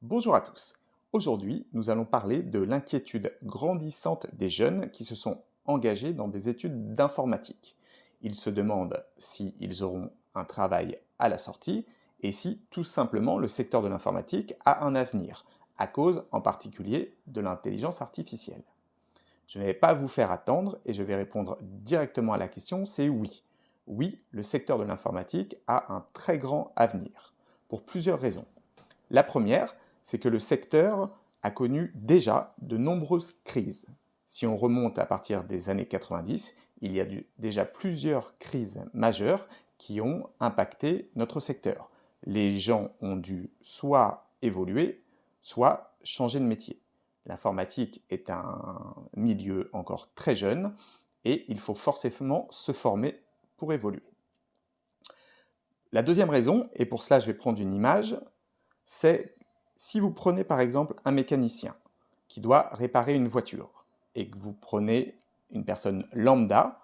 Bonjour à tous. Aujourd'hui, nous allons parler de l'inquiétude grandissante des jeunes qui se sont engagés dans des études d'informatique. Ils se demandent s'ils auront un travail à la sortie et si tout simplement le secteur de l'informatique a un avenir, à cause en particulier de l'intelligence artificielle. Je ne vais pas vous faire attendre et je vais répondre directement à la question, c'est oui. Oui, le secteur de l'informatique a un très grand avenir, pour plusieurs raisons. La première, c'est que le secteur a connu déjà de nombreuses crises. Si on remonte à partir des années 90, il y a déjà plusieurs crises majeures qui ont impacté notre secteur. Les gens ont dû soit évoluer, soit changer de métier. L'informatique est un milieu encore très jeune et il faut forcément se former pour évoluer. La deuxième raison, et pour cela je vais prendre une image, c'est si vous prenez par exemple un mécanicien qui doit réparer une voiture et que vous prenez une personne lambda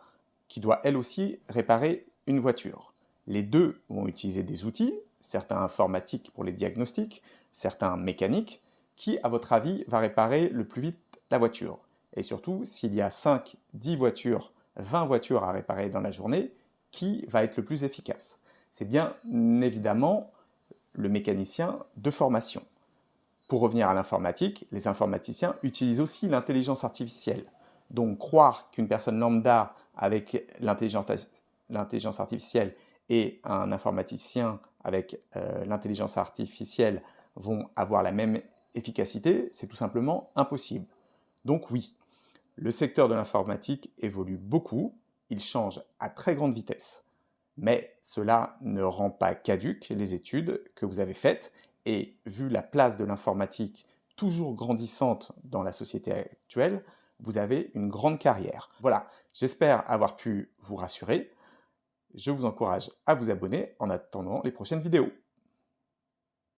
qui doit elle aussi réparer une voiture. Les deux vont utiliser des outils, certains informatiques pour les diagnostics, certains mécaniques, qui à votre avis va réparer le plus vite la voiture. Et surtout, s'il y a 5, 10 voitures, 20 voitures à réparer dans la journée, qui va être le plus efficace? C'est bien évidemment le mécanicien de formation. Pour revenir à l'informatique, les informaticiens utilisent aussi l'intelligence artificielle. Donc croire qu'une personne lambda avec l'intelligence artificielle et un informaticien avec l'intelligence artificielle vont avoir la même efficacité, c'est tout simplement impossible. Donc oui, le secteur de l'informatique évolue beaucoup, il change à très grande vitesse. Mais cela ne rend pas caduques les études que vous avez faites et vu la place de l'informatique toujours grandissante dans la société actuelle, vous avez une grande carrière. Voilà, j'espère avoir pu vous rassurer. Je vous encourage à vous abonner en attendant les prochaines vidéos.